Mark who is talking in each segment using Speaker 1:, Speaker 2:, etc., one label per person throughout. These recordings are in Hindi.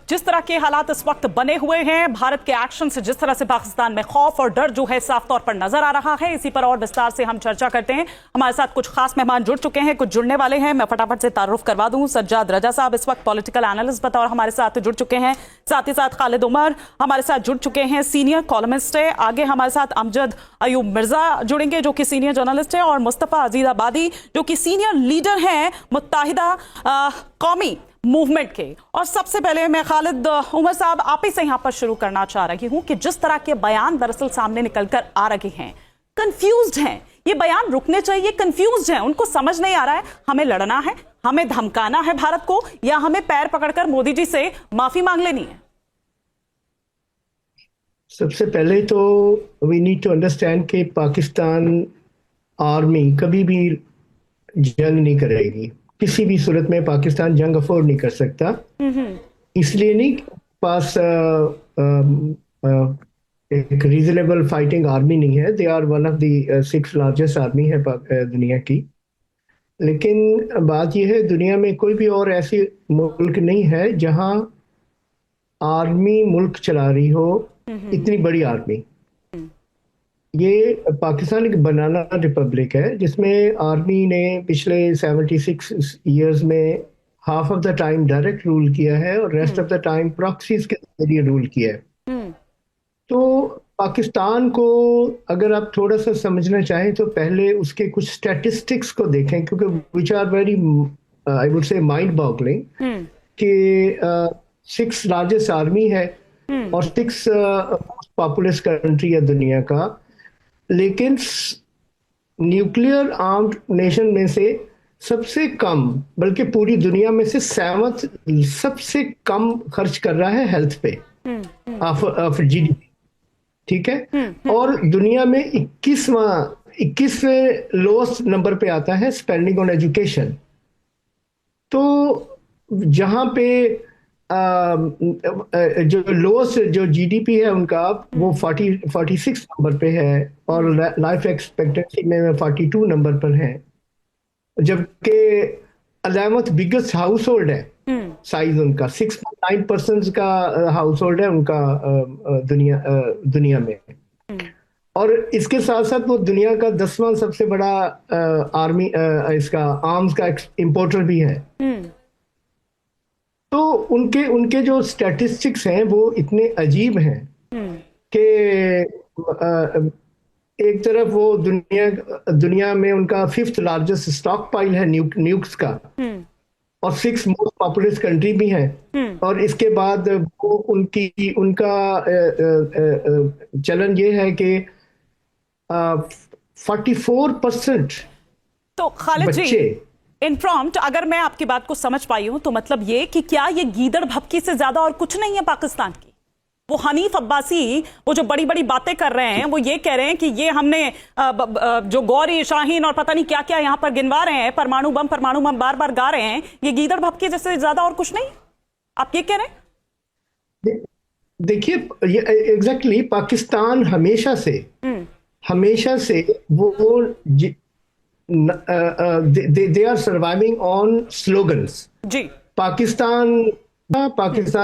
Speaker 1: जिस तरह के हालात इस वक्त बने हुए हैं, भारत के एक्शन से जिस तरह से पाकिस्तान में खौफ और डर जो है साफ तौर पर नजर आ रहा है, इसी पर और विस्तार से हम चर्चा करते हैं। हमारे साथ कुछ खास मेहमान जुड़ चुके हैं, कुछ जुड़ने वाले हैं। मैं फटाफट से तारुफ करवा दूं। सज्जाद रजा साहब इस वक्त पॉलिटिकल एनालिस्ट बतौर हमारे साथ जुड़ चुके हैं। साथ ही साथ खालिद उमर हमारे साथ जुड़ चुके हैं, सीनियर कॉलमिस्ट है। आगे हमारे साथ अमजद अयूब मिर्जा जुड़ेंगे जो कि सीनियर जर्नलिस्ट है, और मुस्तफा अजीज आबादी जो कि सीनियर लीडर हैं मुत्ताहिदा कौमी मूवमेंट के। और सबसे पहले मैं खालिद उमर साहब आप ही से यहां पर शुरू करना चाह रही हूं कि जिस तरह के बयान दरअसल सामने निकलकर आ रहे हैं, कंफ्यूज्ड हैं, ये बयान रुकने चाहिए, कंफ्यूज्ड हैं, उनको समझ नहीं आ रहा है हमें लड़ना है, हमें धमकाना है भारत को, या हमें पैर पकड़कर मोदी जी से माफी मांग लेनी है।
Speaker 2: सबसे पहले तो वी नीड टू अंडरस्टैंड कि पाकिस्तान आर्मी कभी भी जंग नहीं करेगी। किसी भी सूरत में पाकिस्तान जंग अफोर्ड नहीं कर सकता। इसलिए नहीं पास एक रीजनेबल फाइटिंग आर्मी नहीं है। They are one of the 6 largest army है दुनिया की। लेकिन बात यह है, दुनिया में कोई भी और ऐसी मुल्क नहीं है जहां आर्मी मुल्क चला रही हो, इतनी बड़ी आर्मी। ये पाकिस्तान एक बनाना रिपब्लिक है जिसमें आर्मी ने पिछले 76 इयर्स में half of the time direct rule किया है और rest of the time proxies के जरिए रूल किया है। तो पाकिस्तान को अगर आप थोड़ा सा समझना चाहें तो पहले उसके कुछ स्टैटिस्टिक्स को देखें, क्योंकि which are very I would say mind boggling कि 6 लार्जेस्ट आर्मी है और 6 पॉपुलस कंट्री है दुनिया का, लेकिन न्यूक्लियर आर्म्ड नेशन में से सबसे कम, बल्कि पूरी दुनिया में से 7th सबसे कम खर्च कर रहा है हेल्थ पे ऑफ जीडीपी। ठीक है। और दुनिया में 21वें लोएस्ट नंबर पे आता है स्पेंडिंग ऑन एजुकेशन। तो जहां पे जो लोएस्ट जो जीडीपी है उनका वो 46 नंबर पे है और लाइफ एक्सपेक्टेंसी में 42 नंबर पर है, जबकि 11th बिगेस्ट हाउस होल्ड है साइज उनका, 6.9% का हाउस होल्ड है उनका दुनिया में। और इसके साथ साथ वो दुनिया का 10वां सबसे बड़ा आर्मी इसका आर्म्स का इम्पोर्टर भी है। तो उनके जो स्टैटिस्टिक्स हैं वो इतने अजीब हैं कि एक तरफ वो दुनिया में उनका 5th लार्जेस्ट स्टॉक पाइल है न्यूक्स का, और 6 मोस्ट पॉपुलस कंट्री भी है। और इसके बाद वो उनका चलन ये है कि 44%
Speaker 1: तो खालिद जी इनप्रॉम्प्ट, अगर मैं आपकी बात को समझ पाई हूं तो मतलब ये कि क्या ये गीदड़ भपकी से ज्यादा और कुछ नहीं है पाकिस्तान की? वो हनीफ अब्बासी वो जो बड़ी बड़ी बातें कर रहे हैं, वो ये कह रहे हैं कि ये हमने जो गौरी शाहीन और पता नहीं क्या क्या यहां पर गिनवा रहे हैं, परमाणु बम बार बार गा रहे हैं, ये गीदड़ भपकी जैसे ज्यादा और कुछ नहीं, आप ये कह रहे हैं?
Speaker 2: देखिए एग्जैक्टली पाकिस्तान हमेशा से वो they are surviving on slogans।
Speaker 1: जी।
Speaker 2: पाकिस्तान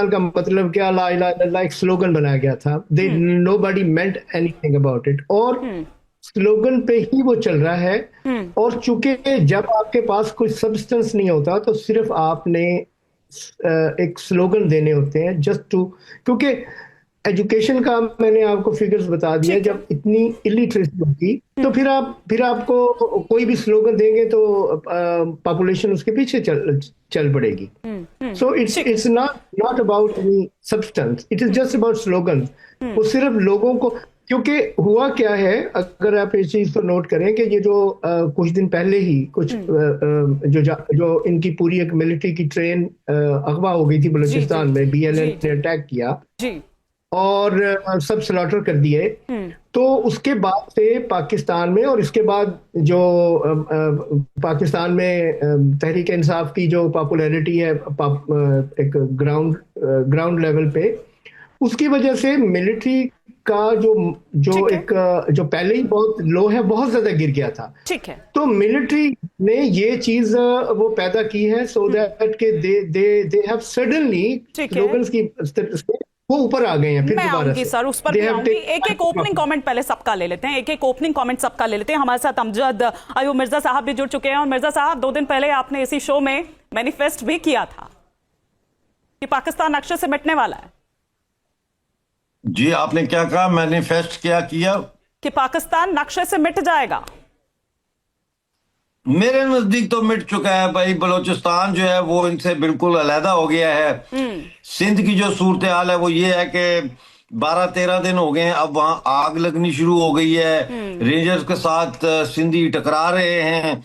Speaker 2: का मतलब क्या, ला इलाहा इल्लल्लाह एक स्लोगन बनाया गया था। nobody meant anything about it, और स्लोगन पे ही वो चल रहा है। और चूंकि जब आपके पास कोई सब्सटेंस नहीं होता तो सिर्फ आपने एक स्लोगन देने होते हैं जस्ट टू, क्योंकि एजुकेशन का मैंने आपको फिगर्स बता दिया। जब इतनी इलिटरेसी होगी तो फिर आपको कोई भी स्लोगन देंगे तो पॉपुलेशन उसके पीछे चल पड़ेगी। So it's not about any substance, it is just about slogan. वो सिर्फ लोगों को, क्योंकि हुआ क्या है, अगर आप इस चीज को नोट करें कि ये जो कुछ दिन पहले ही कुछ जो इनकी पूरी एक मिलिट्री की ट्रेन अगवा हो गई थी बलूचिस्तान में, BLN ने अटैक किया और सब स्लॉटर कर दिए। तो उसके बाद से पाकिस्तान में, और इसके बाद जो पाकिस्तान में तहरीक इंसाफ की जो पॉपुलैरिटी है एक ग्राउंड लेवल पे, उसकी वजह से मिलिट्री का जो जो
Speaker 1: ठीक है।
Speaker 2: एक जो पहले ही बहुत लो है, बहुत ज्यादा गिर गया था।
Speaker 1: ठीक है।
Speaker 2: तो मिलिट्री ने ये चीज वो पैदा की है सो दैट के दे हैव सडनली
Speaker 1: ठीक है।
Speaker 2: स्लोगन्स की वो ऊपर आ गए हैं फिर
Speaker 1: मैं
Speaker 2: दोबारा
Speaker 1: आऊंगी
Speaker 2: से।
Speaker 1: सर, उस पर
Speaker 2: They
Speaker 1: भी
Speaker 2: have
Speaker 1: आऊंगी।
Speaker 2: taken-
Speaker 1: एक एक ओपनिंग कमेंट पहले सबका ले लेते हैं, एक एक ओपनिंग कमेंट सबका ले लेते हैं। हमारे साथ अमजद अयूब मिर्जा साहब भी जुड़ चुके हैं। और मिर्जा साहब, 2 दिन पहले आपने इसी शो में मैनिफेस्ट भी किया था कि पाकिस्तान नक्शे से मिटने वाला है।
Speaker 3: जी, आपने क्या कहा? मैनिफेस्ट क्या किया?
Speaker 1: कि पाकिस्तान नक्शे से मिट जाएगा।
Speaker 3: मेरे नजदीक तो मिट चुका है भाई। बलूचिस्तान जो है वो इनसे बिल्कुल अलहदा हो गया है। सिंध की जो सूरत हाल है वो ये है कि 12-13 दिन हो गए हैं, अब वहां आग लगनी शुरू हो गई है। रेंजर्स के साथ सिंधी टकरा रहे हैं।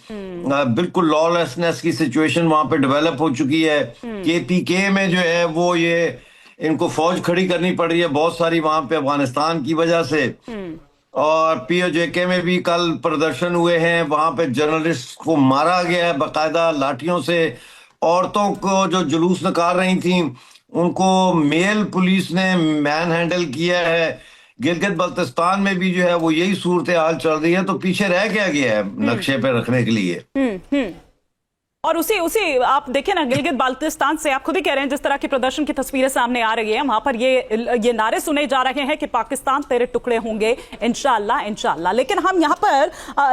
Speaker 3: बिल्कुल लॉलेसनेस की सिचुएशन वहां पे डेवलप हो चुकी है। KPK में जो है वो ये इनको फौज खड़ी करनी पड़ रही है बहुत सारी वहां पे अफगानिस्तान की वजह से। और POJK में भी कल प्रदर्शन हुए हैं, वहां पे जर्नलिस्ट को मारा गया है बाकायदा लाठियों से। औरतों को जो जुलूस निकाल रही थी उनको मेल पुलिस ने मैन हैंडल किया है। गिलगित बल्तिस्तान में भी जो है वो यही सूरत हाल चल रही है। तो पीछे रह क्या गया है नक्शे पे रखने के लिए?
Speaker 1: और उसी आप देखिए ना, गिलगित बाल्टिस्तान से आप खुद ही कह रहे हैं, जिस तरह की प्रदर्शन की तस्वीरें सामने आ रही है, वहां पर ये नारे सुने जा रहे हैं कि पाकिस्तान तेरे टुकड़े होंगे इंशाअल्लाह इंशाअल्लाह। लेकिन हम यहाँ पर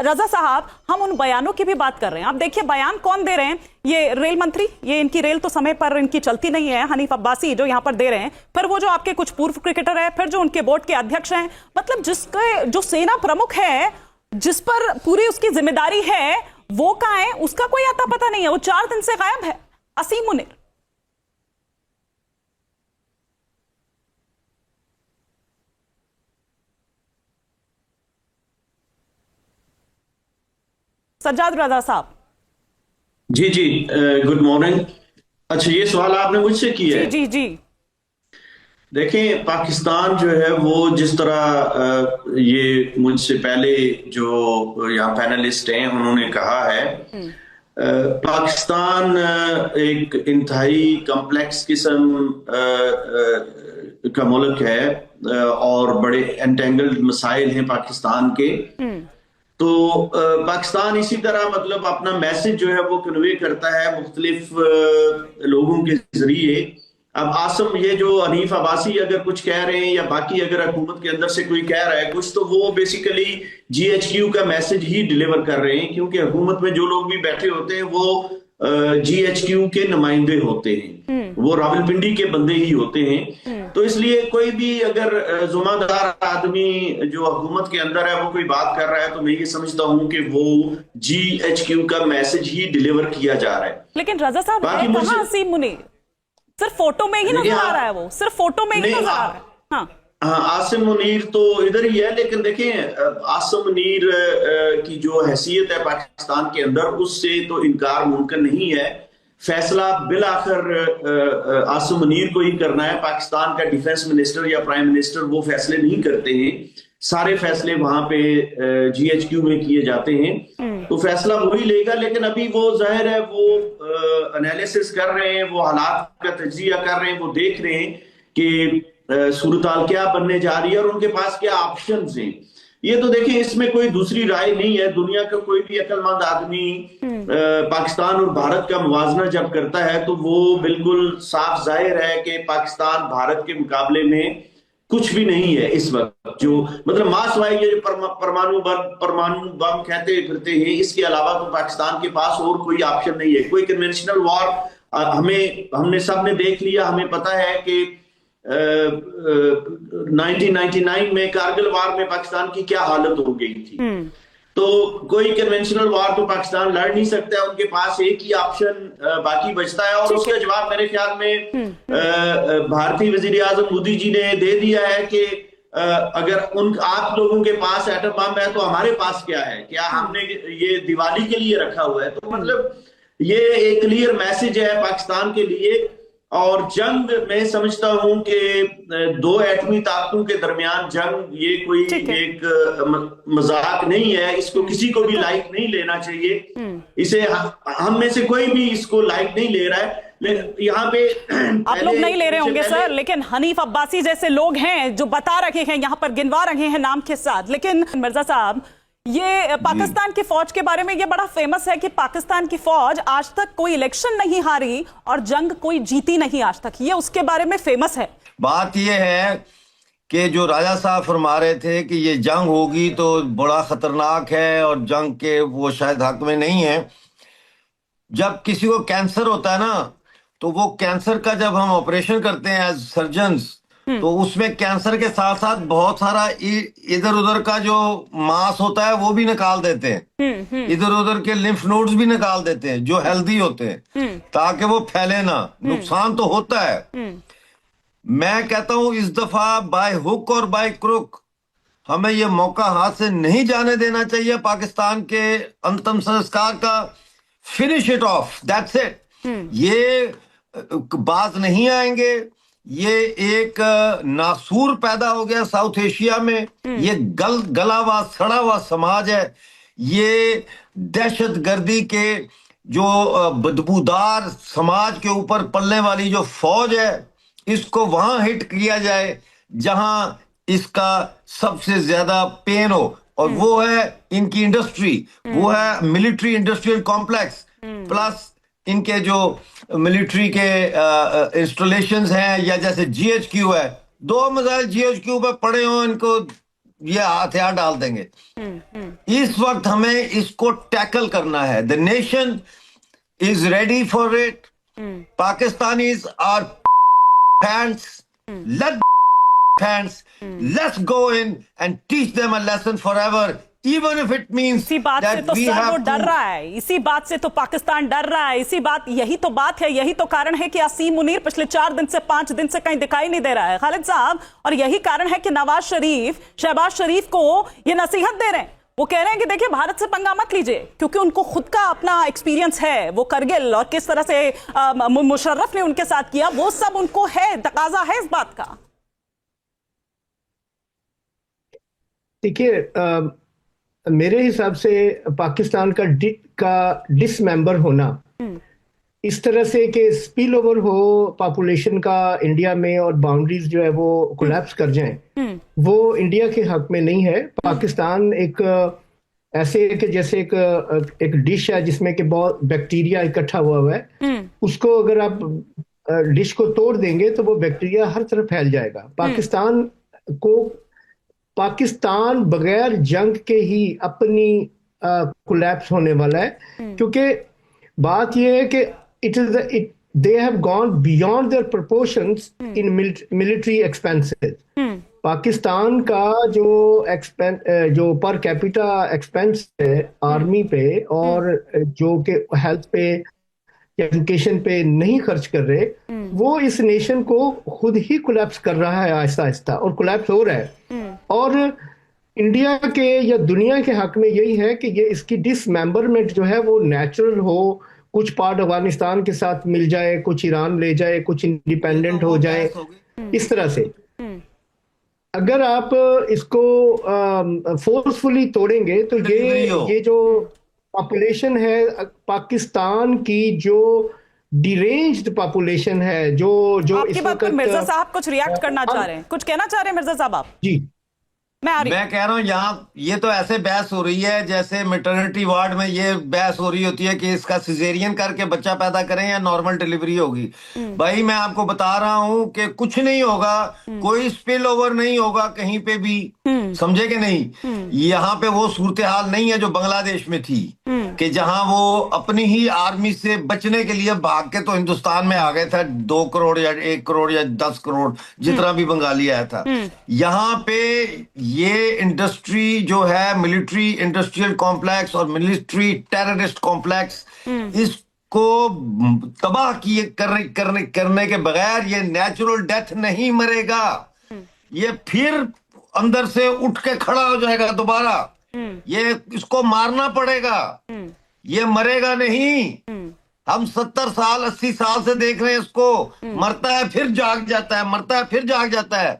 Speaker 1: रजा साहब, हम उन बयानों की भी बात कर रहे हैं। आप देखिए बयान कौन दे रहे हैं, ये रेल मंत्री, ये इनकी रेल तो समय पर इनकी चलती नहीं है, हनीफ अब्बासी जो यहाँ पर दे रहे हैं। फिर वो जो आपके कुछ पूर्व क्रिकेटर है, फिर जो उनके बोर्ड के अध्यक्ष हैं, मतलब जिसके जो सेना प्रमुख है, जिस पर पूरी उसकी जिम्मेदारी है, वो कहाँ है, उसका कोई आता पता नहीं है। वो 4 दिन से गायब है। असीम मुनीर। सज्जाद रजा साहब।
Speaker 4: जी जी, गुड मॉर्निंग। अच्छा, ये सवाल आपने मुझसे किया है?
Speaker 1: जी जी।
Speaker 4: देखें, पाकिस्तान जो है वो जिस तरह ये मुझसे पहले जो यहाँ पैनलिस्ट हैं उन्होंने कहा है, पाकिस्तान एक इंतहाई कॉम्प्लेक्स किस्म का मुल्क है और बड़े एंटेंगल्ड मसाइल हैं पाकिस्तान के। तो पाकिस्तान इसी तरह मतलब अपना मैसेज जो है वो कन्वे करता है मुख्तलिफ लोगों के जरिए। अब आसम, ये जो हनीफ अब्बासी अगर कुछ कह रहे हैं या बाकी अगर हुकूमत के अंदर से कोई कह रहा है कुछ, तो वो बेसिकली GHQ का मैसेज ही डिलीवर कर रहे हैं, क्योंकि हुकूमत में जो लोग भी बैठे होते हैं वो GHQ के नुमाइंदे होते हैं, वो रावलपिंडी के बंदे ही होते हैं। तो इसलिए कोई भी अगर जुम्मेदार आदमी जो हुकूमत के अंदर है वो कोई बात कर रहा है, तो मैं ये समझता हूँ कि वो GHQ का मैसेज ही डिलीवर किया जा रहा है।
Speaker 1: लेकिन रजा साहब, कहाँ असीम मुनीर? सिर्फ फोटो में ही नजर आ रहा है, वो सिर्फ फोटो में ही नजर आ रहा है। हाँ
Speaker 4: हाँ, आसिम मुनीर तो इधर ही है, लेकिन देखें आसिम मुनीर की जो हैसियत है पाकिस्तान के अंदर, उससे तो इनकार मुमकिन नहीं है। फैसला बिल आखिर आसिम मुनीर को ही करना है। पाकिस्तान का डिफेंस मिनिस्टर या प्राइम मिनिस्टर वो फैसले नहीं करते हैं, सारे फैसले वहां पे GHQ में किए जाते हैं। तो फैसला वही लेगा, लेकिन अभी वो जाहिर है वो एनालिसिस कर रहे हैं, वो हालात का तज्जिया कर रहे हैं, वो देख रहे हैं कि सूरत हाल क्या बनने जा रही है और उनके पास क्या ऑप्शंस हैं। ये तो देखिए, इसमें कोई दूसरी राय नहीं है। दुनिया का कोई भी अक्लमंद आदमी पाकिस्तान और भारत का मुवाजना जब करता है तो वो बिल्कुल साफ जाहिर है कि पाकिस्तान भारत के मुकाबले में कुछ भी नहीं है इस वक्त। जो मतलब मासवाई ये परमाणु बम कहते फिरते हैं, इसके अलावा तो पाकिस्तान के पास और कोई ऑप्शन नहीं है। कोई कन्वेंशनल वॉर हमने सबने देख लिया। हमें पता है कि 1999 में कारगिल वार में पाकिस्तान की क्या हालत हो गई थी। तो कोई कन्वेंशनल वार तो पाकिस्तान लड़ नहीं सकता है, उनके पास एक ही ऑप्शन बाकी बचता है। और उसका जवाब मेरे ख्याल में भारतीय वजीर आजम मोदी जी ने दे दिया है कि अगर आप लोगों के पास एटम बम है तो हमारे पास क्या है, क्या हमने ये दिवाली के लिए रखा हुआ है। तो मतलब ये एक क्लियर मैसेज है पाकिस्तान के लिए। और जंग, मैं समझता हूं कि 2 एटमी ताकतों के दरमियान जंग ये कोई एक मजाक नहीं है। इसको किसी को भी लाइक नहीं लेना चाहिए। इसे हम में से कोई भी इसको लाइक नहीं ले रहा है। यहाँ पे
Speaker 1: आप लोग नहीं ले रहे होंगे सर,
Speaker 4: पहले
Speaker 1: लेकिन हनीफ अब्बासी जैसे लोग हैं जो बता रहे हैं, यहाँ पर गिनवा रहे हैं नाम के साथ। लेकिन मिर्जा साहब, ये पाकिस्तान की फौज के बारे में ये बड़ा फेमस है कि पाकिस्तान की फौज आज तक कोई इलेक्शन नहीं हारी और जंग कोई जीती नहीं आज तक, ये उसके बारे में फेमस है।
Speaker 3: बात ये है कि जो राजा साहब फरमा रहे थे कि ये जंग होगी तो बड़ा खतरनाक है और जंग के वो शायद हक में नहीं है। जब किसी को कैंसर होता है ना, तो वो कैंसर का जब हम ऑपरेशन करते हैं एज सर्जन्स, तो उसमें कैंसर के साथ साथ बहुत सारा इधर उधर का जो मांस होता है वो भी निकाल देते हैं, इधर उधर के लिम्फ नोड्स भी निकाल देते हैं जो हेल्दी होते हैं, ताकि वो फैले ना। नुकसान तो होता है। मैं कहता हूं इस दफा बाय हुक और बाय क्रुक हमें ये मौका हाथ से नहीं जाने देना चाहिए पाकिस्तान के अंतिम संस्कार का। Finish it of, that's it. ये बाज नहीं आएंगे। ये एक नासूर पैदा हो गया साउथ एशिया में। ये गला हुआ सड़ा हुआ समाज है। ये दहशत गर्दी के जो बदबूदार समाज के ऊपर पलने वाली जो फौज है, इसको वहां हिट किया जाए जहां इसका सबसे ज्यादा पेन हो, और वो है इनकी इंडस्ट्री, वो है मिलिट्री इंडस्ट्रियल कॉम्प्लेक्स, प्लस इनके जो मिलिट्री के इंस्टॉलेशंस हैं, या जैसे जीएचक्यू है, 2 मिसाइल जीएचक्यू पे पड़े हो, इनको ये हथियार डाल देंगे। इस वक्त हमें इसको टैकल करना है। The nation is ready for it. Pakistanis are fans, let fans, let's go in and teach them a lesson forever, even if it means
Speaker 1: इसी बात से
Speaker 3: that
Speaker 1: तो
Speaker 3: we
Speaker 1: सर वो
Speaker 3: have
Speaker 1: डर
Speaker 3: to।
Speaker 1: रहा है, इसी बात से तो पाकिस्तान डर रहा है। यही तो बात है, यही तो कारण है कि असीम मुनीर पिछले 4 दिन से 5 दिन से कहीं दिखाई नहीं दे रहा है, खालिद साहब। और यही कारण है कि नवाज शरीफ, शहबाज शरीफ को ये नसीहत दे रहे हैं। वो कह रहे हैं कि देखिए भारत से पंगा मत लीजिए, क्योंकि उनको खुद का अपना एक्सपीरियंस है। वो करगिल और किस तरह से मुशर्रफ ने उनके साथ किया, वो सब उनको है, तकाजा है इस बात का।
Speaker 2: देखिए, मेरे हिसाब से पाकिस्तान का डिसमेंबर होना, इस तरह से कि स्पिल ओवर हो पॉपुलेशन का इंडिया में और बाउंड्रीज जो है वो कोलैप्स कर जाएं, वो इंडिया के हक में नहीं है। पाकिस्तान एक ऐसे कि जैसे एक डिश है जिसमें कि बहुत बैक्टीरिया इकट्ठा हुआ है। उसको अगर आप डिश को तोड़ देंगे तो वो बैक्टीरिया हर तरफ फैल जाएगा। पाकिस्तान बगैर जंग के ही अपनी कोलैप्स होने वाला है, क्योंकि बात यह है कि they have gone beyond their proportions in military expenses. Pakistan का जो पर कैपिटा एक्सपेंस है आर्मी पे, और जो के हेल्थ पे, एजुकेशन पे नहीं खर्च कर रहे, वो इस नेशन को खुद ही कोलैप्स कर रहा है आहिस्ता आहिस्ता, और कोलैप्स हो रहा है। और इंडिया के या दुनिया के हक में यही है कि ये इसकी डिसमेंबरमेंट जो है वो नेचुरल हो। कुछ पार्ट अफगानिस्तान के साथ मिल जाए, कुछ ईरान ले जाए, कुछ इंडिपेंडेंट हो जाए, इस तरह से। अगर आप इसको फोर्सफुली तोड़ेंगे तो ये जो पॉपुलेशन है पाकिस्तान की, जो डिरेंज्ड पॉपुलेशन है, जो
Speaker 1: आपकी बात पर मिर्जा साहब कुछ रिएक्ट करना चाह रहे हैं, कुछ कहना चाह रहे हैं मिर्जा साहब आप?
Speaker 2: जी,
Speaker 3: मैं कह रहा हूं यहाँ ये तो ऐसे बहस हो रही है जैसे मैटरनिटी वार्ड में ये बहस हो रही होती है कि इसका सिजेरियन करके बच्चा पैदा करें या नॉर्मल डिलीवरी होगी। भाई मैं आपको बता रहा हूं कि कुछ नहीं होगा, कोई स्पिल ओवर नहीं होगा कहीं पे भी, समझे कि नहीं। यहाँ पे वो सूरत हाल नहीं है जो बांग्लादेश में थी, कि जहां वो अपनी ही आर्मी से बचने के लिए भाग के तो हिंदुस्तान में आ गए थे 2 करोड़ या 1 करोड़ या 10 करोड़ जितना भी बंगाली आया था। यहाँ पे ये इंडस्ट्री जो है मिलिट्री इंडस्ट्रियल कॉम्प्लेक्स और मिलिट्री टेररिस्ट कॉम्प्लेक्स, इसको तबाह किए करने के बगैर ये नेचुरल डेथ नहीं मरेगा। ये फिर अंदर से उठ के खड़ा हो जाएगा दोबारा। ये इसको मारना पड़ेगा, ये मरेगा नहीं। हम 70 साल 80 साल से देख रहे हैं इसको। मरता है फिर जाग जाता है, मरता है फिर जाग जाता है।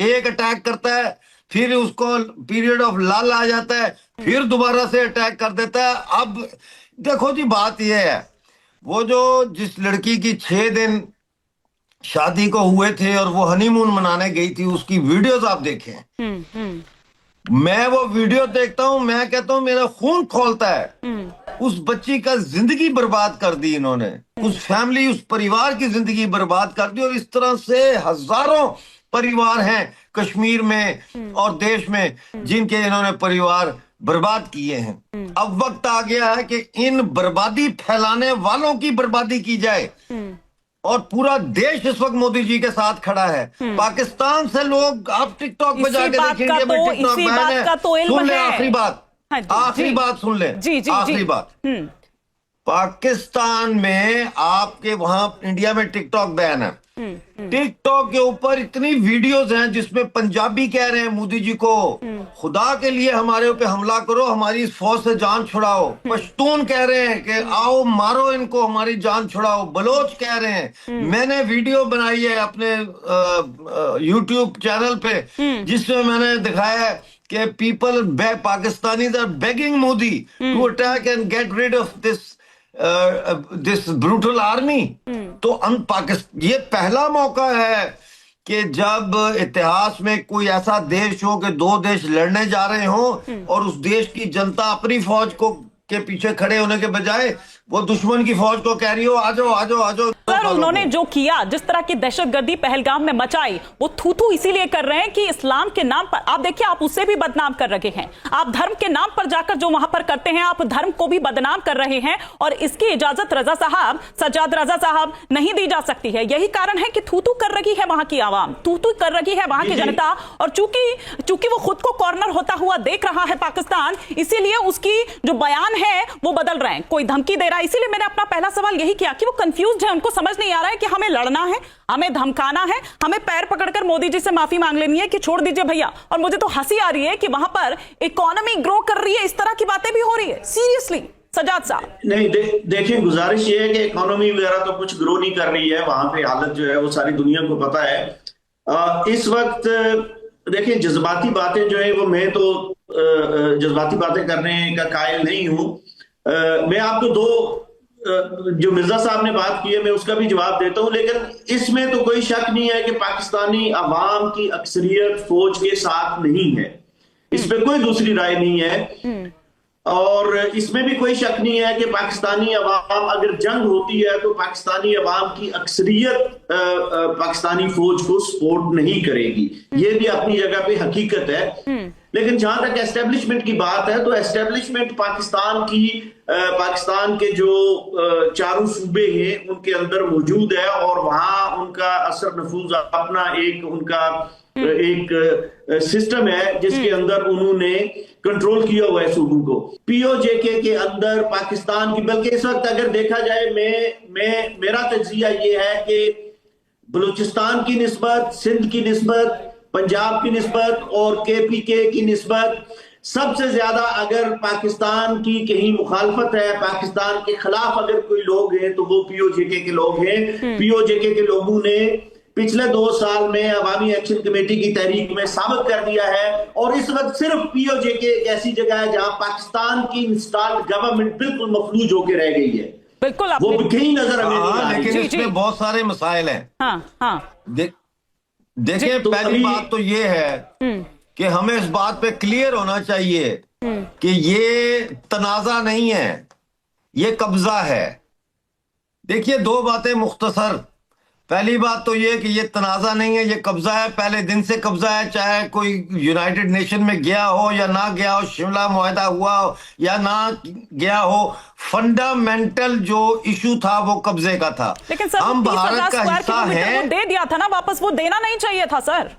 Speaker 3: एक अटैक करता है, फिर उसको पीरियड ऑफ लल आ जाता है, फिर दोबारा से अटैक कर देता है। अब देखो जी, बात यह है वो जो जिस लड़की की 6 दिन शादी को हुए थे और वो हनीमून मनाने गई थी, उसकी वीडियोस आप देखें। मैं वो वीडियो देखता हूं, मैं कहता हूं मेरा खून खौलता है। उस बच्ची का जिंदगी बर्बाद कर दी इन्होंने, उस फैमिली, उस परिवार की जिंदगी बर्बाद कर दी। और इस तरह से हजारों परिवार हैं कश्मीर में और देश में जिनके इन्होंने परिवार बर्बाद किए हैं। अब वक्त आ गया है कि इन बर्बादी फैलाने वालों की बर्बादी की जाए। और पूरा देश इस वक्त मोदी जी के साथ खड़ा है। पाकिस्तान से लोग, आप टिकटॉक पे जाके देखें, इंडिया में टिकटॉक बैन है। सुन ले आखिरी बात, आखिरी बात सुन ले, आखिरी बात। पाकिस्तान में आपके वहां इंडिया में टिकटॉक बैन है। टिकटॉक के ऊपर इतनी वीडियोस हैं जिसमें पंजाबी कह रहे हैं मोदी जी को, खुदा के लिए हमारे ऊपर हमला करो, हमारी इस फौज से जान छुड़ाओ। पश्तून कह रहे हैं कि आओ मारो इनको, हमारी जान छुड़ाओ। बलोच कह रहे हैं। मैंने वीडियो बनाई है अपने यूट्यूब चैनल पे जिसमें मैंने दिखाया है कि people Pakistanis are begging Modi to attack and get rid of this brutal army. तो ये पहला मौका है कि जब इतिहास में कोई ऐसा देश हो कि 2 देश लड़ने जा रहे हो और उस देश की जनता अपनी फौज को के पीछे खड़े होने के बजाय वो दुश्मन की फौज को कह रही हो आ जाओ आ जाओ आ जाओ।
Speaker 1: सर, उन्होंने जो किया, जिस तरह की दहशतगर्दी पहलगाम में मचाई, वो थू इसीलिए कर रहे हैं कि इस्लाम के नाम पर, आप देखिए, आप उससे भी बदनाम कर रहे हैं। आप धर्म के नाम पर जाकर जो वहां पर करते हैं, आप धर्म को भी बदनाम कर रहे हैं। और इसकी इजाजत रजा साहब, सज्जाद रजा साहब, नहीं दी जा सकती है। यही कारण है कि थू कर रही है वहां की आवाम, थू कर रही है वहां की जनता। और चूंकि वो खुद को कॉर्नर होता हुआ देख रहा है पाकिस्तान, इसीलिए उसकी जो बयान है वो बदल रहे हैं, कोई धमकी दे रहा है। इसीलिए मैंने अपना पहला सवाल यही किया कि वो कंफ्यूज्ड है, उनको समझ नहीं आ रहा है कि हमें लड़ना है, हमें धमकाना है, हमें पैर पकड़कर मोदी जी से माफी मांग लेनी है कि छोड़ दीजिए भैया। और मुझे तो हंसी आ रही है कि वहां पर इकोनॉमी ग्रो कर रही है, इस तरह की बातें भी हो रही है। सीरियसली सजाद साहब।
Speaker 4: नहीं, देखिए, गुजारिश ये है कि इकोनॉमी वगैरह तो कुछ ग्रो नहीं कर रही है। वहां पे हालत जो है वो सारी दुनिया को पता है। इस वक्त देखिए, जज्बाती बातें जो है वो, मैं तो जज्बाती बातें करने का कायल नहीं हूं। मैं आपको 2 जो मिर्जा साहब ने बात की है, मैं उसका भी जवाब देता हूं। लेकिन इसमें तो कोई शक नहीं है कि पाकिस्तानी अवाम की अक्सरियत फौज के साथ नहीं है, इस पे कोई दूसरी राय नहीं है। और इसमें भी कोई शक नहीं है कि पाकिस्तानी अवाम, अगर जंग होती है तो पाकिस्तानी अवाम की अक्सरियत पाकिस्तानी फौज को सपोर्ट नहीं करेगी। ये भी अपनी जगह पे हकीकत है। लेकिन जहां तक एस्टेब्लिशमेंट की बात है, तो एस्टेब्लिशमेंट पाकिस्तान के जो चारों सूबे हैं उनके अंदर मौजूद है। और वहां उनका असर नफूज अपना एक सिस्टम है जिसके अंदर उन्होंने कंट्रोल किया हुआ है सूबों को। पीओजेके के अंदर पाकिस्तान की, बल्कि इस वक्त अगर देखा जाए, मेरा तज्जिया ये है कि बलूचिस्तान की निस्बत, सिंध की निस्बत, पंजाब की निस्बत और केपीके की निस्बत सबसे ज्यादा अगर पाकिस्तान की कहीं मुखालफत है, पाकिस्तान के खिलाफ अगर कोई लोग हैं तो वो पीओजेके के लोग हैं। पीओजेके के लोगों ने पिछले 2 साल में अवामी एक्शन कमेटी की तहरीक में साबित कर दिया है। और इस वक्त सिर्फ पीओजेके एक ऐसी जगह है जहां पाकिस्तान की इंस्टॉल्ड गवर्नमेंट बिल्कुल मफलूज होकर रह गई है।
Speaker 1: बिल्कुल,
Speaker 4: वो कहीं नजर हमें नहीं आ रही।
Speaker 3: लेकिन इसमें बहुत सारे मसाइल हैं। देखिए, पहली बात तो ये है कि हमें इस बात पे क्लियर होना चाहिए कि ये तनाजा नहीं है, ये कब्जा है। देखिए, 2 बातें मुख्तसर। पहली बात तो ये कि ये तनाजा नहीं है, ये कब्जा है, पहले दिन से कब्जा है। चाहे कोई यूनाइटेड नेशन में गया हो या ना गया हो, शिमला मुआहदा हुआ हो या ना गया हो, फंडामेंटल जो इशू था वो कब्जे का था।
Speaker 1: लेकिन सर,
Speaker 3: हम भारत का हिस्सा है।
Speaker 1: दे दिया था ना वापस, वो देना नहीं चाहिए था सर,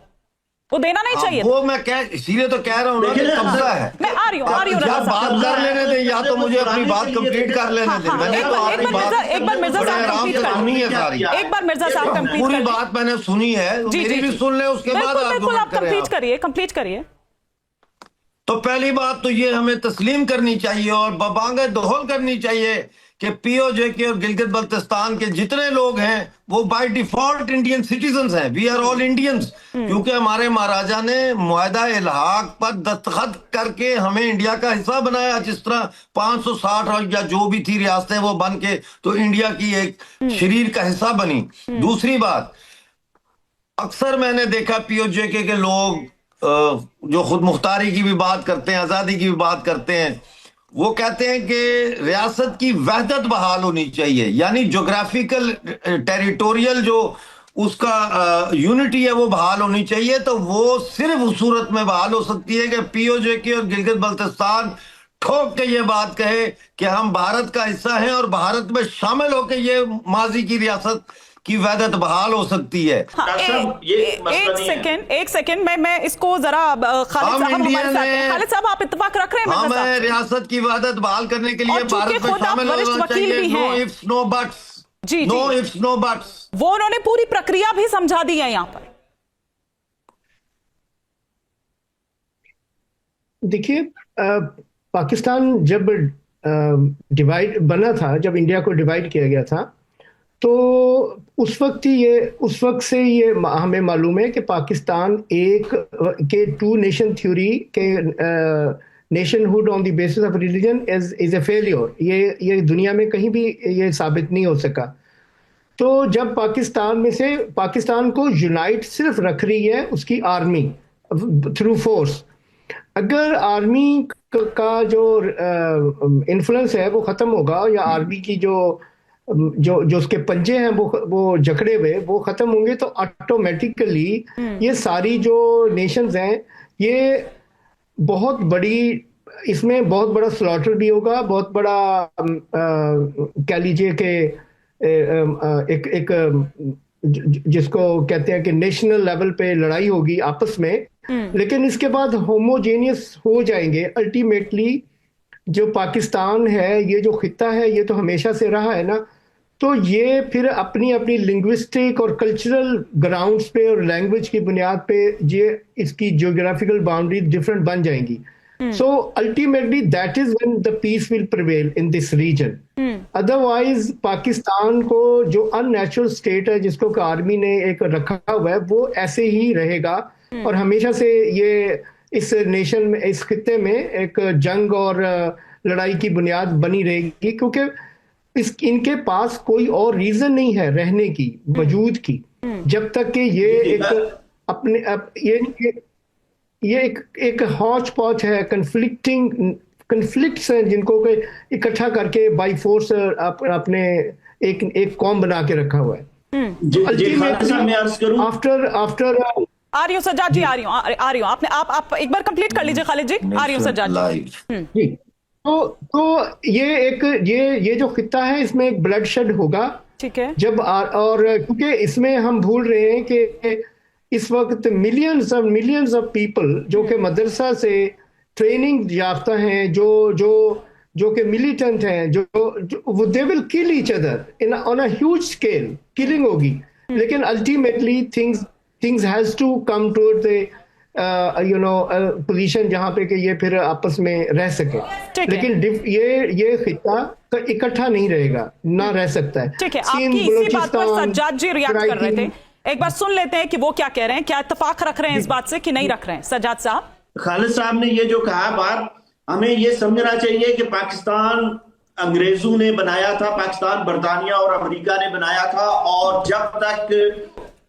Speaker 1: वो देना नहीं चाहिए।
Speaker 3: वो मैं इसीलिए तो कह रहा हूँ ना कि कब्जा है।
Speaker 1: मैं आ रही हूँ
Speaker 3: या बात कर लेने दें या तो मुझे अपनी बात कंप्लीट कर लेने दें। मैंने तो आपकी बात
Speaker 1: एक बार मिर्जा साहब कंप्लीट कर
Speaker 3: सुनी है सारी।
Speaker 1: एक बार मिर्जा साहब कंप्लीट
Speaker 3: पूरी बात मैंने सुनी है, मेरी भी सुन ले, उसके बाद
Speaker 1: आप कंप्लीट करिए।
Speaker 3: तो पहली बात तो ये हमें तस्लीम करनी चाहिए और बबांगे दोहल करनी चाहिए कि पीओजे और गिलगित बल्तिस्तान के जितने लोग हैं वो बाय डिफॉल्ट इंडियन सिटीजन्स हैं। वी आर ऑल इंडियंस, क्योंकि हमारे महाराजा ने मुआहदा इल्हाक पर दस्तखत करके हमें इंडिया का हिस्सा बनाया। जिस तरह 560 या जो भी थी रियासतें वो बन के तो इंडिया की एक शरीर का हिस्सा बनी। दूसरी बात, अक्सर मैंने देखा पीओजे के लोग जो खुद मुख्तारी की भी बात करते हैं, आजादी की भी बात करते हैं, वो कहते हैं कि रियासत की वहदत बहाल होनी चाहिए, यानी जोग्राफिकल टेरिटोरियल जो उसका यूनिटी है वो बहाल होनी चाहिए। तो वो सिर्फ उस सूरत में बहाल हो सकती है कि पीओजे और गिलगित बल्तिस्तान ठोक के ये बात कहे कि हम भारत का हिस्सा हैं और भारत में शामिल होकर ये माजी की रियासत की वहदत बहाल हो सकती है।
Speaker 1: हाँ, एक सेकंड मैं इसको जरा खालिद साहब हमारे साथ हैं। खालिद साहब, आप इत्तेफाक रख रहे हैं?
Speaker 3: हमें रियासत की वहदत बहाल करने के लिए भारत में शामिल होना चाहिए। No ifs no buts.
Speaker 1: जी,
Speaker 3: नो इफ्स नो बट्स।
Speaker 1: वो उन्होंने पूरी प्रक्रिया भी समझा दी है यहाँ पर।
Speaker 2: देखिए, पाकिस्तान जब डिवाइड बना था, जब इंडिया को डिवाइड किया गया था, तो उस वक्त से ये हमें मालूम है कि पाकिस्तान के टू नेशन थ्योरी के nationhood on the basis of religion is a failure. ये दुनिया में कहीं भी ये साबित नहीं हो सका। तो जब पाकिस्तान को यूनाइट सिर्फ रख रही है उसकी आर्मी थ्रू फोर्स, अगर आर्मी का जो इन्फ्लुएंस है वो खत्म होगा, या आर्मी की जो उसके पंजे हैं वो जकड़े हुए वो खत्म होंगे, तो ऑटोमेटिकली ये सारी जो नेशंस हैं ये बहुत बड़ी, इसमें बहुत बड़ा स्लॉटर भी होगा, बहुत बड़ा कह लीजिए कि एक जिसको कहते हैं कि नेशनल लेवल पे लड़ाई होगी आपस में, लेकिन इसके बाद होमोजेनियस हो जाएंगे। अल्टीमेटली जो पाकिस्तान है, ये जो खित्ता है, ये तो हमेशा से रहा है ना, तो ये फिर अपनी अपनी लिंग्विस्टिक और कल्चरल ग्राउंड्स पे और लैंग्वेज की बुनियाद पे ये इसकी जियोग्राफिकल बाउंड्री डिफरेंट बन जाएंगी। So ultimately that is when the peace will prevail in this region. Otherwise Pakistan को जो अननेचुरल स्टेट है जिसको आर्मी ने एक रखा हुआ है, वो ऐसे ही रहेगा और हमेशा से ये इस नेशन में, इस खित्ते में एक जंग और लड़ाई की बुनियाद बनी रहेगी, क्योंकि इनके पास कोई और रीजन नहीं है रहने की, वजूद की, जब तक कि ये एक अपने ये एक हौच पौच है, कन्फ्लिक्ट्स हैं जिनको इकट्ठा करके बाई फोर्स अपने एक कौम बना के रखा हुआ है। आफ्टर
Speaker 1: आ रही हूँ सज्जाद जी, आ रही हूँ। आप एक बार कंप्लीट कर लीजिए खालिद जी। आ रही हूँ सज्जाद जी।
Speaker 2: तो ये जो खित्ता है इसमें एक ब्लड शेड होगा,
Speaker 1: ठीक है।
Speaker 2: और क्योंकि इसमें हम भूल रहे हैं कि इस वक्त मिलियंस ऑफ पीपल जो कि मदरसा से ट्रेनिंग याफ्ता हैं, जो कि मिलिटेंट हैं, जो they will kill each other on a huge scale, killing होगी, लेकिन ultimately things has to come toward the position जहां पे कि ये फिर आपस में रह सके। लेकिन ये खित्ता इकट्ठा नहीं रहेगा, ना रह सकता है।
Speaker 1: ठीक है, आपकी इसी बात पर सज्जाद जी रिएक्ट कर रहे थे, एक बार सुन लेते हैं कि वो क्या कह रहे हैं। क्या इत्तेफाक रख रहे हैं इस बात से कि नहीं रख रहे हैं सज्जाद साहब?
Speaker 4: खालिद साहब ने ये जो कहा बात, हमें ये समझना चाहिए कि पाकिस्तान अंग्रेजों ने बनाया था, पाकिस्तान बरतानिया और अमेरिका ने बनाया था, और जब तक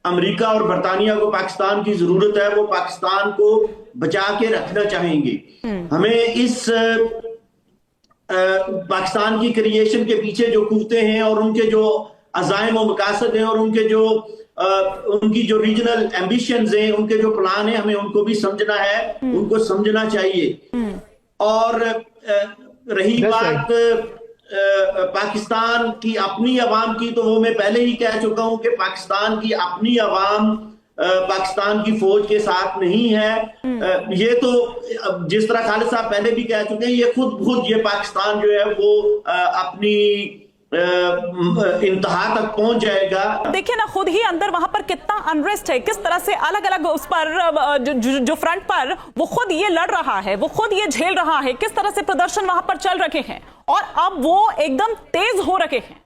Speaker 4: अमेरिका और बरतानिया को पाकिस्तान की जरूरत है वो पाकिस्तान को बचा के रखना चाहेंगे। हमें इस पाकिस्तान की क्रिएशन के पीछे जो कूदते हैं और उनके जो अज़ाइम और मकासद हैं और उनकी जो रीजनल एम्बिशंस हैं, उनके जो प्लान हैं, हमें उनको भी समझना है, उनको समझना चाहिए। और रही बात पाकिस्तान की अपनी अवाम की, तो वो मैं पहले ही कह चुका हूं कि पाकिस्तान की अपनी अवाम पाकिस्तान की फौज के साथ नहीं है। ये तो जिस तरह खालिद साहब पहले भी कह चुके हैं, ये खुद ये पाकिस्तान जो है वो अपनी इंतहा तक पहुंच जाएगा।
Speaker 1: देखिए ना, खुद ही अंदर वहां पर कितना अनरेस्ट है, किस तरह से अलग अलग उस पर जो फ्रंट पर वो खुद ये लड़ रहा है, वो खुद ये झेल रहा है, किस तरह से प्रदर्शन वहां पर चल रहे हैं और अब वो एकदम तेज हो रहे हैं,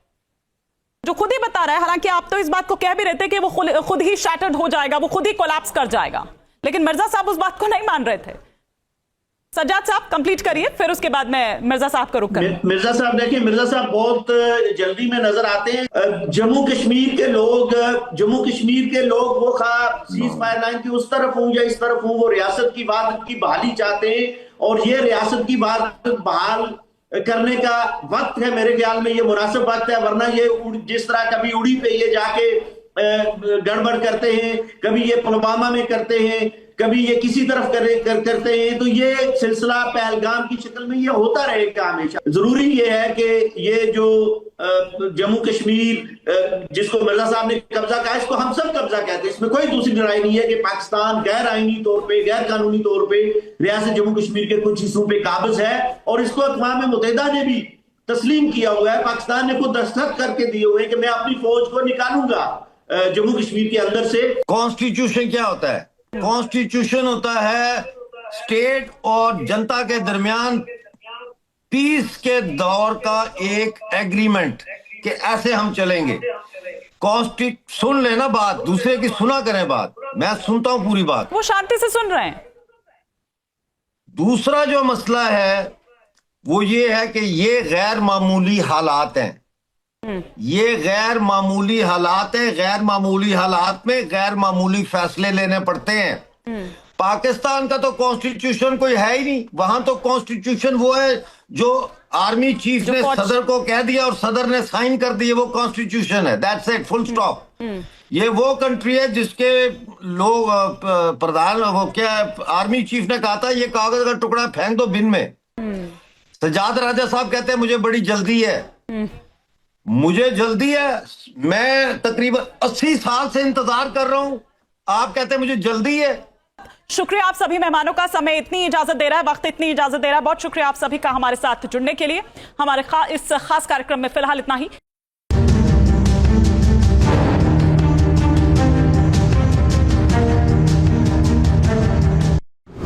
Speaker 1: जो खुद ही बता रहा है। हालांकि आप तो इस बात को कह भी रहे थे कि वो खुद ही शैटर्ड हो जाएगा, वो खुद ही कोलैप्स कर जाएगा, लेकिन मिर्जा साहब उस बात को नहीं मान रहे थे। सज्जाद साहब कंप्लीट करिए, फिर उसके बाद मैं मिर्जा साहब का रुख करूं।
Speaker 4: मिर्जा साहब देखिए, मिर्जा साहब बहुत जल्दी में नजर आते हैं। जम्मू कश्मीर के लोग वो खा सीज फायर लाइन की उस तरफ हूं या इस तरफ हूं, वो रियासत की बात की बहाली चाहते हैं और ये रियासत की बात बहाल करने का वक्त है। मेरे ख्याल में ये मुनासिब वक्त है, वरना ये जिस तरह कभी उड़ी पे ये जाके गड़बड़ करते हैं, कभी ये पुलवामा में करते हैं, कभी ये किसी तरफ करते हैं, तो ये सिलसिला पहलगाम की शक्ल में ये होता रहेगा हमेशा। जरूरी ये है कि ये जो जम्मू कश्मीर जिसको मिर्जा साहब ने कब्जा कहा, इसको हम सब कब्जा कहते हैं, इसमें कोई दूसरी लड़ाई नहीं है कि पाकिस्तान गैर आईनी तौर पे, गैर कानूनी तौर पे रियासत जम्मू कश्मीर के कुछ हिस्सों पे काबिज है और इसको अक़वाम मुत्तहिदा ने भी तस्लीम किया हुआ है। पाकिस्तान ने खुद दस्तखत करके दिए हुए हैं कि मैं अपनी फौज को निकालूंगा जम्मू कश्मीर के अंदर से।
Speaker 3: कॉन्स्टिट्यूशन क्या होता है? कॉन्स्टिट्यूशन होता है स्टेट और जनता के दरमियान पीस के दौर का एक एग्रीमेंट कि ऐसे हम चलेंगे। सुन लेना बात, दूसरे की सुना करें बात, मैं सुनता हूं पूरी बात,
Speaker 1: वो शांति से सुन रहे हैं।
Speaker 3: दूसरा जो मसला है वो ये है कि ये गैर मामूली हालात हैं, ये गैर मामूली हालात हैं। गैर मामूली हालात में गैर मामूली फैसले लेने पड़ते हैं। पाकिस्तान का तो कॉन्स्टिट्यूशन कोई है ही नहीं, वहां तो कॉन्स्टिट्यूशन वो है जो आर्मी चीफ ने सदर को कह दिया और सदर ने साइन कर दिए, वो कॉन्स्टिट्यूशन है, दैट्स इट, फुल स्टॉप। ये वो कंट्री है जिसके लोग प्रधान वो क्या आर्मी चीफ ने कहा था ये कागज का टुकड़ा फेंक दो बिन में। सज्जाद राजा साहब कहते हैं मुझे बड़ी जल्दी है, मुझे जल्दी है, मैं तकरीबन 80 साल से इंतजार कर रहा हूं, आप कहते हैं मुझे जल्दी है।
Speaker 1: शुक्रिया आप सभी मेहमानों का, समय इतनी इजाजत दे रहा है, वक्त इतनी इजाजत दे रहा है। बहुत शुक्रिया आप सभी का हमारे साथ जुड़ने के लिए। हमारे इस खास कार्यक्रम में फिलहाल इतना ही।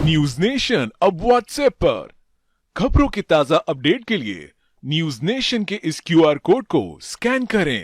Speaker 5: न्यूज नेशन अब व्हाट्सएप पर खबरों की ताजा अपडेट के लिए न्यूज नेशन के इस QR कोड को स्कैन करें।